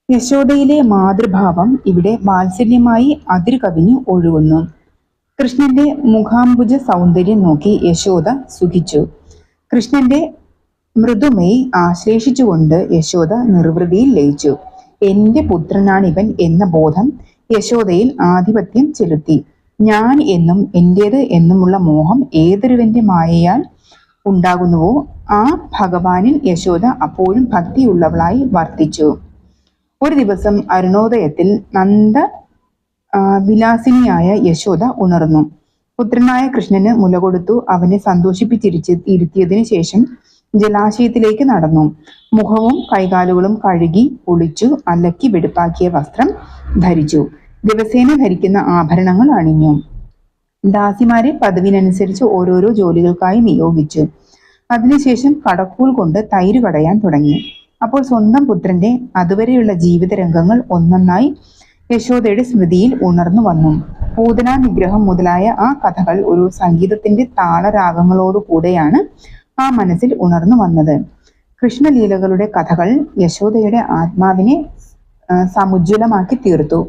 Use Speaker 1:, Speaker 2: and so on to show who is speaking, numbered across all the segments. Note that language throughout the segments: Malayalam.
Speaker 1: യശോദയിലെ മാതൃഭാവം ഇവിടെ വാത്സല്യമായി അതിരുകവിഞ്ഞു ഒഴുകുന്നു. കൃഷ്ണന്റെ മുഖാംബുജ സൗന്ദര്യം നോക്കി യശോദ സുഖിച്ചു. കൃഷ്ണന്റെ മൃദുമൈ ആശ്ലേഷിച്ചുകൊണ്ട് യശോദ നിർവൃതിയിൽ ലയിച്ചു. എന്റെ പുത്രനാണിവൻ എന്ന ബോധം യശോദയിൽ ആധിപത്യം ചെലുത്തി. ഞാൻ എന്നും എന്റേത് എന്നുമുള്ള മോഹം ഏതൊരുവന്റെ മായയാൽ ഉണ്ടാകുന്നുവോ ആ ഭഗവാനിൽ യശോദ അപ്പോഴും ഭക്തിയുള്ളവളായി വർത്തിച്ചു. ഒരു ദിവസം അരുണോദയത്തിൽ നന്ദ വിലാസിനിയായ യശോദ ഉണർന്നു. പുത്രനായ കൃഷ്ണന് മുല കൊടുത്തു അവനെ ഇരുത്തിയതിനു ശേഷം ജലാശയത്തിലേക്ക് നടന്നു. മുഖവും കൈകാലുകളും കഴുകി കുളിച്ചു അലക്കി വെടുപ്പാക്കിയ വസ്ത്രം ധരിച്ചു. ദിവസേന ധരിക്കുന്ന ആഭരണങ്ങൾ അണിഞ്ഞു. ദാസിമാരെ പതിവിനനുസരിച്ച് ഓരോരോ ജോലികൾക്കായി നിയോഗിച്ചു. അതിനുശേഷം കടക്കൂൽ കൊണ്ട് തൈര് കടയാൻ തുടങ്ങി. അപ്പോൾ സ്വന്തം പുത്രന്റെ അതുവരെയുള്ള ജീവിത രംഗങ്ങൾ ഒന്നൊന്നായി യശോദയുടെ സ്മൃതിയിൽ ഉണർന്നു വന്നു. പൂതന നിഗ്രഹം മുതലായ ആ കഥകൾ ഒരു സംഗീതത്തിന്റെ താളരാഗങ്ങളോടുകൂടെയാണ് ആ മനസ്സിൽ ഉണർന്നു വന്നത്. കൃഷ്ണലീലകളുടെ കഥകൾ യശോദയുടെ ആത്മാവിനെ സമുജ്വലമാക്കി തീർത്തു.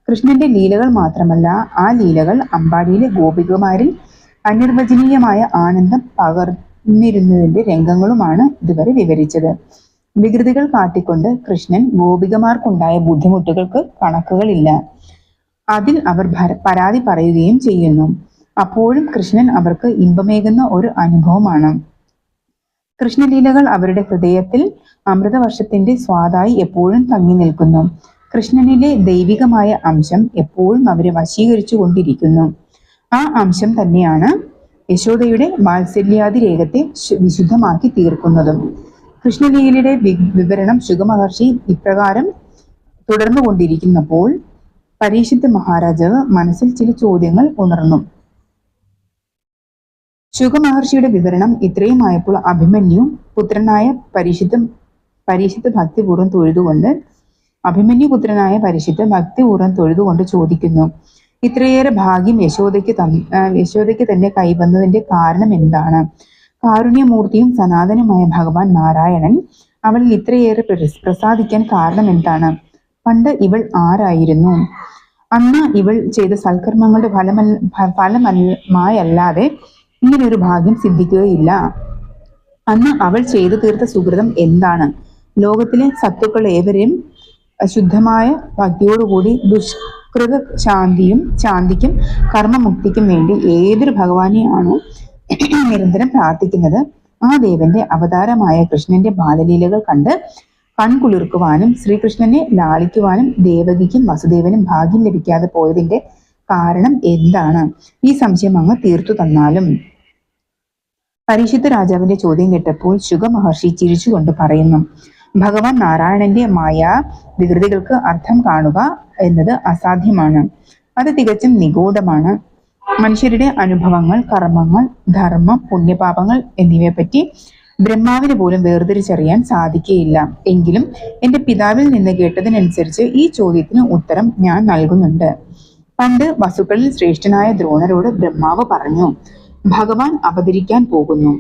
Speaker 1: കൃഷ്ണന്റെ ലീലകൾ മാത്രമല്ല, ആ ലീലകൾ അമ്പാടിയിലെ ഗോപികമാരിൽ അനിർവചനീയമായ ആനന്ദം പകർന്നിരുന്നതിന്റെ രംഗങ്ങളുമാണ് ഇതുവരെ വിവരിച്ചത്. വികൃതികൾ കാട്ടിക്കൊണ്ട് കൃഷ്ണൻ ഗോപികമാർക്കുണ്ടായ ബുദ്ധിമുട്ടുകൾക്ക് കണക്കുകളില്ല. അതിൽ അവർ പരാതി പറയുകയും ചെയ്യുന്നു. അപ്പോഴും കൃഷ്ണൻ അവർക്ക് ഇമ്പമേകുന്ന ഒരു അനുഭവമാണ്. കൃഷ്ണലീലകൾ അവരുടെ ഹൃദയത്തിൽ അമൃതവർഷത്തിന്റെ സ്വാദായി എപ്പോഴും തങ്ങി നിൽക്കുന്നു. കൃഷ്ണനിലെ ദൈവികമായ അംശം എപ്പോഴും അവരെ വശീകരിച്ചു കൊണ്ടിരിക്കുന്നു. ആ അംശം തന്നെയാണ് യശോദയുടെ വാത്സല്യാതിരേകത്തെ വിശുദ്ധമാക്കി തീർക്കുന്നതും. കൃഷ്ണലീലയുടെ വിവരണം ശുഗമഹർഷി ഇപ്രകാരം തുടർന്നുകൊണ്ടിരിക്കുന്നപ്പോൾ പരീക്ഷിത് മഹാരാജാവ് മനസ്സിൽ ചില ചോദ്യങ്ങൾ ഉണർന്നു. ശുഗമഹർഷിയുടെ വിവരണം ഇത്രയുമായപ്പോൾ അഭിമന്യു പുത്രനായ പരീക്ഷിത്ത് ഭക്തിപൂർവ്വം തൊഴുതുകൊണ്ട് ചോദിക്കുന്നു, ഇത്രയേറെ ഭാഗ്യം യശോദയ്ക്ക് തന്നെ കൈവന്നതിന്റെ കാരണം എന്താണ്? കാരുണ്യമൂർത്തിയും സനാതനുമായ ഭഗവാൻ നാരായണൻ അവളിൽ ഇത്രയേറെ പ്രസാദിക്കാൻ കാരണം എന്താണ്? പണ്ട് ഇവൾ ആരായിരുന്നു? അന്ന് ഇവൾ ചെയ്ത സൽക്കർമ്മങ്ങളുടെ ഫലമായല്ലാതെ ഇങ്ങനൊരു ഭാഗ്യം സിദ്ധിക്കുകയില്ല. അന്ന് അവൾ ചെയ്തു തീർത്ത സുഹൃതം എന്താണ്? ലോകത്തിലെ സത്തുക്കൾ ഏവരെയും ശുദ്ധമായ ഭക്തിയോടുകൂടി ദുഷ്കൃത ശാന്തിക്കും കർമ്മമുക്തിക്കും വേണ്ടി ഏതൊരു ഭഗവാനെയാണോ നിരന്തരം പ്രാർത്ഥിക്കുന്നത്, ആ ദേവന്റെ അവതാരമായ കൃഷ്ണന്റെ ബാലലീലകൾ കണ്ട് കൺകുളിർക്കുവാനും ശ്രീകൃഷ്ണനെ ലാളിക്കുവാനും ദേവകിക്കും വസുദേവനും ഭാഗ്യം ലഭിക്കാതെ പോയതിന്റെ കാരണം എന്താണ്? ഈ സംശയം അങ്ങ് തീർത്തു തന്നാലും. പരീക്ഷിത്ത് രാജാവിന്റെ ചോദ്യം കേട്ടപ്പോൾ ശുഗമഹർഷി ചിരിച്ചുകൊണ്ട് പറയുന്നു, ഭഗവാൻ നാരായണന്റെ മായാ വികൃതികൾക്ക് അർത്ഥം കാണുക എന്നത് അസാധ്യമാണ്. അത് തികച്ചും നിഗൂഢമാണ്. മനുഷ്യരുടെ അനുഭവങ്ങൾ, കർമ്മങ്ങൾ, ധർമ്മം, പുണ്യപാപങ്ങൾ എന്നിവയെപ്പറ്റി ബ്രഹ്മാവിന് പോലും വേർതിരിച്ചറിയാൻ സാധിക്കുകയില്ല. എങ്കിലും എന്റെ പിതാവിൽ നിന്ന് കേട്ടതിനനുസരിച്ച് ഈ ചോദ്യത്തിന് ഉത്തരം ഞാൻ നൽകുന്നുണ്ട്. പണ്ട് വസുക്കളിൽ ശ്രേഷ്ഠനായ ദ്രോണരോട് ബ്രഹ്മാവ് പറഞ്ഞു, ഭഗവാൻ അവതരിക്കാൻ പോകുന്നു.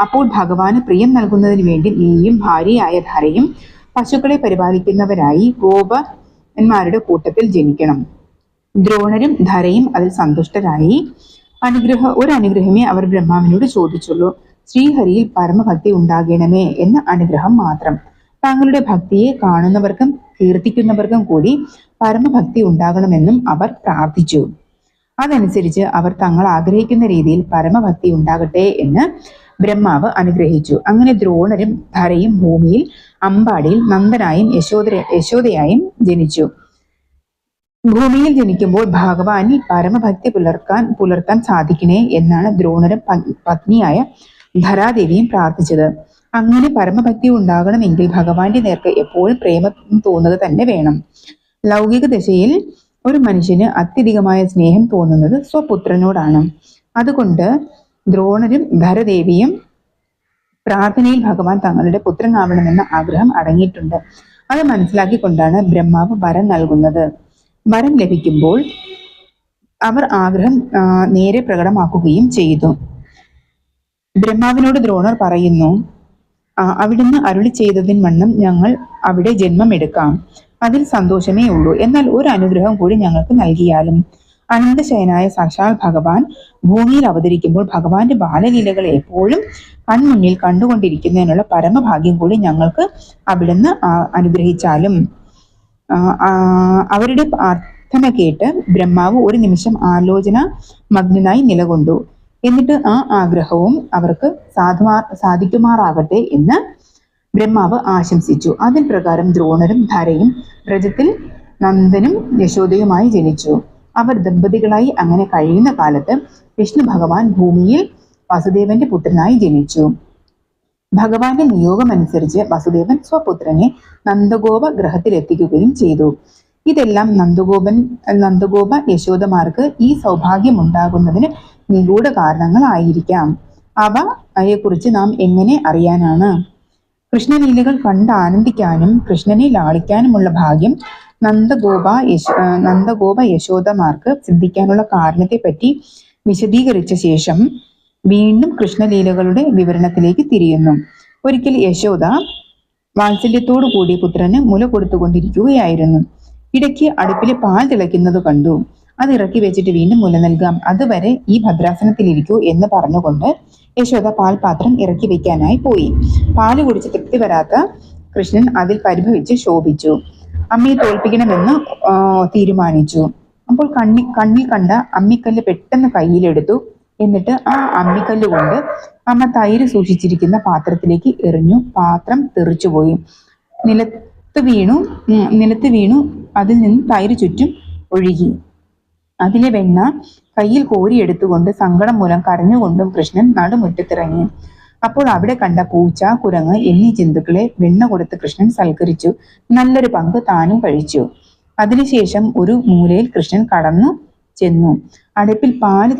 Speaker 1: അപ്പോൾ ഭഗവാന് പ്രിയം നൽകുന്നതിന് വേണ്ടി നീയും ഭാര്യയായ ധരയും പശുക്കളെ പരിപാലിക്കുന്നവരായി ഗോപന്മാരുടെ കൂട്ടത്തിൽ ജനിക്കണം. ദ്രോണരും ധരയും അതിൽ സന്തുഷ്ടരായി. ഒരു അനുഗ്രഹമേ അവർ ബ്രഹ്മാവിനോട് ചോദിച്ചുള്ളൂ. ശ്രീഹരിയിൽ പരമഭക്തി ഉണ്ടാകണമേ എന്ന അനുഗ്രഹം മാത്രം. താങ്കളുടെ ഭക്തിയെ കാണുന്നവർക്കും കീർത്തിക്കുന്നവർക്കും കൂടി പരമഭക്തി ഉണ്ടാകണമെന്നും അവർ പ്രാർത്ഥിച്ചു. അതനുസരിച്ച് അവർ തങ്ങൾ ആഗ്രഹിക്കുന്ന രീതിയിൽ പരമഭക്തി ഉണ്ടാകട്ടെ എന്ന് ബ്രഹ്മാവ് അനുഗ്രഹിച്ചു. അങ്ങനെ ദ്രോണരും ധരയും ഭൂമിയിൽ അമ്പാടിയിൽ നന്ദനായും യശോദയായും ജനിച്ചു. ഭൂമിയിൽ ജനിക്കുമ്പോൾ ഭഗവാനിൽ പരമഭക്തി പുലർത്താൻ സാധിക്കണേ എന്നാണ് ദ്രോണരും പത്നിയായ ധരാദേവിയും പ്രാർത്ഥിച്ചത്. അങ്ങനെ പരമഭക്തി ഉണ്ടാകണമെങ്കിൽ ഭഗവാന്റെ നേർക്ക് എപ്പോഴും പ്രേമം തോന്നുക തന്നെ വേണം. ലൗകിക ദശയിൽ ഒരു മനുഷ്യന് അത്യധികമായ സ്നേഹം തോന്നുന്നത് സ്വപുത്രനോടാണ്. അതുകൊണ്ട് ദ്രോണരും ധരദേവിയും പ്രാർത്ഥനയിൽ ഭഗവാൻ തങ്ങളുടെ പുത്രനാവണമെന്ന ആഗ്രഹം അടങ്ങിയിട്ടുണ്ട്. അത് മനസ്സിലാക്കിക്കൊണ്ടാണ് ബ്രഹ്മാവ് വരം നൽകുന്നത്. വരം ലഭിക്കുമ്പോൾ അവർ ആഗ്രഹം നേരെ പ്രകടമാക്കുകയും ചെയ്തു. ബ്രഹ്മാവിനോട് ദ്രോണർ പറയുന്നു, അവിടുന്ന് അരുളി ചെയ്തതിൻ വണ്ണം ഞങ്ങൾ അവിടെ ജന്മമെടുക്കാം. അതിൽ സന്തോഷമേ ഉള്ളൂ. എന്നാൽ ഒരു അനുഗ്രഹം കൂടി ഞങ്ങൾക്ക് നൽകിയാലും. അനന്തശയനായ സാക്ഷാൽ ഭഗവാൻ ഭൂമിയിൽ അവതരിക്കുമ്പോൾ ഭഗവാന്റെ ബാലലീലകൾ എപ്പോഴും കൺമുന്നിൽ കണ്ടുകൊണ്ടിരിക്കുന്നതിനുള്ള പരമഭാഗ്യം കൂടി ഞങ്ങൾക്ക് അവിടുന്ന് അനുഗ്രഹിച്ചാലും. അവരുടെ പ്രാർത്ഥന കേട്ട് ബ്രഹ്മാവ് ഒരു നിമിഷം ആലോചന മഗ്നനായി നിലകൊണ്ടു. എന്നിട്ട് ആ ആഗ്രഹവും അവർക്ക് സാധിക്കുമാറാകട്ടെ എന്ന് ബ്രഹ്മാവ് ആശംസിച്ചു. അതിൻ പ്രകാരം ദ്രോണരും ധരയും വ്രജത്തിൽ നന്ദനും യശോദയുമായി ജനിച്ചു. അവർ ദമ്പതികളായി അങ്ങനെ കഴിയുന്ന കാലത്ത് വിഷ്ണു ഭഗവാൻ ഭൂമിയിൽ വസുദേവന്റെ പുത്രനായി ജനിച്ചു. ഭഗവാന്റെ നിയോഗമനുസരിച്ച് വസുദേവൻ സ്വപുത്രനെ നന്ദഗോപ ഗ്രഹത്തിലെത്തിക്കുകയും ചെയ്തു. ഇതെല്ലാം നന്ദഗോപ യശോദമാർക്ക് ഈ സൗഭാഗ്യമുണ്ടാകുന്നതിന് നിഗൂഢ കാരണങ്ങളായിരിക്കാം. അവയെക്കുറിച്ച് നാം എങ്ങനെ അറിയാനാണ്? കൃഷ്ണലീലകൾ കണ്ട് ആനന്ദിക്കാനും കൃഷ്ണനെ ലാളിക്കാനുമുള്ള ഭാഗ്യം നന്ദഗോപ യശോദമാർക്ക് സിദ്ധിക്കാനുള്ള കാരണത്തെപ്പറ്റി വിശദീകരിച്ച ശേഷം വീണ്ടും കൃഷ്ണലീലകളുടെ വിവരണത്തിലേക്ക് തിരിയുന്നു. ഒരിക്കൽ യശോദ വാത്സല്യത്തോടു കൂടി പുത്രന് മുല കൊടുത്തുകൊണ്ടിരിക്കുകയായിരുന്നു. ഇടയ്ക്ക് അടുപ്പിലെ പാൽ തിളയ്ക്കുന്നത് കണ്ടു. അത് ഇറക്കി വെച്ചിട്ട് വീണ്ടും മുല നൽകാം, അതുവരെ ഈ ഭദ്രാസനത്തിലിരിക്കൂ എന്ന് പറഞ്ഞുകൊണ്ട് യശോദ പാൽപാത്രം ഇറക്കി വെക്കാനായി പോയി. പാല് കുടിച്ച് തൃപ്തി വരാത്ത കൃഷ്ണൻ അതിൽ പരിഭവിച്ച് ശോഭിച്ചു. അമ്മയെ തോൽപ്പിക്കണമെന്ന് തീരുമാനിച്ചു. അപ്പോൾ കണ്ണിൽ കണ്ട അമ്മിക്കല്ല് പെട്ടെന്ന് കയ്യിലെടുത്തു. എന്നിട്ട് ആ അമ്മിക്കല്ല് കൊണ്ട് അമ്മ തൈര് സൂക്ഷിച്ചിരിക്കുന്ന പാത്രത്തിലേക്ക് എറിഞ്ഞു. പാത്രം തെറിച്ചുപോയി, നിലത്ത് വീണു. അതിൽ നിന്ന് തൈര് ചുറ്റും ഒഴുകി. അതിലെ വെണ്ണ കയ്യിൽ കോരിയെടുത്തുകൊണ്ട് സങ്കടം മൂലം കരഞ്ഞുകൊണ്ടും കൃഷ്ണൻ നടുമുറ്റത്തിറങ്ങി. അപ്പോൾ അവിടെ കണ്ട പൂച്ച, കുരങ്ങ് എന്നീ ജന്തുക്കളെ വെണ്ണ കൊടുത്ത് കൃഷ്ണൻ സൽക്കരിച്ചു. നല്ലൊരു പങ്ക് താനും കഴിച്ചു. അതിനുശേഷം ഒരു മൂലയിൽ കൃഷ്ണൻ കടന്നു ചെന്നു. അടുപ്പിൽ പാല്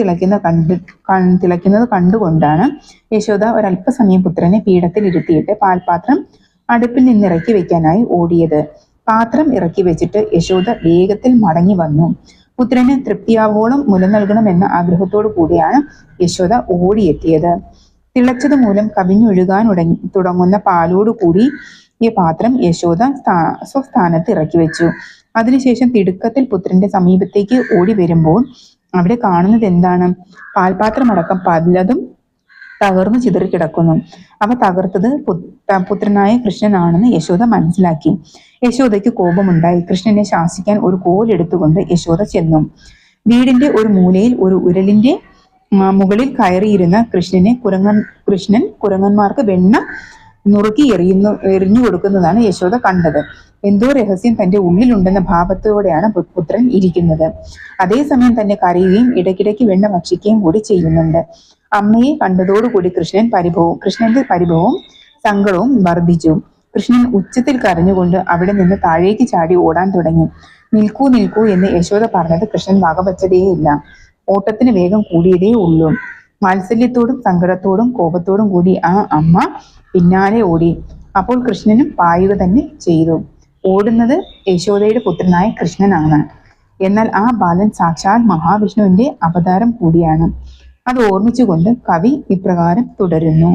Speaker 1: തിളയ്ക്കുന്നത് കണ്ടുകൊണ്ടാണ് യശോദ ഒരല്പസമയം പുത്രനെ പീഠത്തിൽ ഇരുത്തിയിട്ട് പാൽപാത്രം അടുപ്പിൽ നിന്ന് ഇറക്കി വെക്കാനായി ഓടിയത്. പാത്രം ഇറക്കി വെച്ചിട്ട് യശോദ വേഗത്തിൽ മടങ്ങി വന്നു. പുത്രന് തൃപ്തിയാവോളം മുല നൽകണമെന്ന ആഗ്രഹത്തോടു കൂടിയാണ് യശോദ ഓടിയെത്തിയത്. തിളച്ചത് മൂലം കവിഞ്ഞൊഴുകാൻ തുടങ്ങുന്ന പാലോടു കൂടി ഈ പാത്രം യശോദ സ്വസ്ഥാനത്ത് ഇറക്കി വെച്ചു. അതിനുശേഷം തിടുക്കത്തിൽ പുത്രന്റെ സമീപത്തേക്ക് ഓടി വരുമ്പോൾ അവിടെ കാണുന്നത് എന്താണ്? പാൽപാത്രമടക്കം പലതും തകർന്നു ചിതറിക്കിടക്കുന്നു. അവ തകർത്തത് പുത്രനായ കൃഷ്ണനാണെന്ന് യശോദ മനസ്സിലാക്കി. യശോദയ്ക്ക് കോപമുണ്ടായി. കൃഷ്ണനെ ശാസിക്കാൻ ഒരു കോലെടുത്തുകൊണ്ട് യശോദ ചെന്നു. വീടിന്റെ ഒരു മൂലയിൽ ഒരു ഉരലിന്റെ മുകളിൽ കയറിയിരുന്ന കൃഷ്ണൻ കുരങ്ങന്മാർക്ക് വെണ്ണ നുറുക്കി എറിഞ്ഞു കൊടുക്കുന്നതാണ് യശോദ കണ്ടത്. എന്തോ രഹസ്യം തന്റെ ഉള്ളിലുണ്ടെന്ന ഭാവത്തോടെയാണ് പുത്രൻ ഇരിക്കുന്നത്. അതേസമയം തന്നെ കരയുകയും ഇടയ്ക്കിടയ്ക്ക് വെണ്ണ ഭക്ഷിക്കുകയും കൂടി ചെയ്യുന്നുണ്ട്. അമ്മയെ കണ്ടതോടുകൂടി കൃഷ്ണന്റെ പരിഭവവും സങ്കടവും വർദ്ധിച്ചു. കൃഷ്ണൻ ഉച്ചത്തിൽ കരഞ്ഞുകൊണ്ട് അവിടെ നിന്ന് താഴേക്ക് ചാടി ഓടാൻ തുടങ്ങി. നിൽക്കൂ നിൽക്കൂ എന്ന് യശോദ പറഞ്ഞത് കൃഷ്ണൻ വകവച്ചതേയില്ല. ഓട്ടത്തിന് വേഗം കൂടിയതേ ഉള്ളൂ. വാത്സല്യത്തോടും സങ്കടത്തോടും കോപത്തോടും കൂടി ആ അമ്മ പിന്നാലെ ഓടി. അപ്പോൾ കൃഷ്ണനും പായുക തന്നെ ചെയ്തു. ഓടുന്നത് യശോദയുടെ പുത്രനായ കൃഷ്ണനാണ്. എന്നാൽ ആ ബാലൻ സാക്ഷാൽ മഹാവിഷ്ണുവിന്റെ അവതാരം കൂടിയാണ്. അത് ഓർമ്മിച്ചുകൊണ്ട് കവി ഇപ്രകാരം തുടരുന്നു.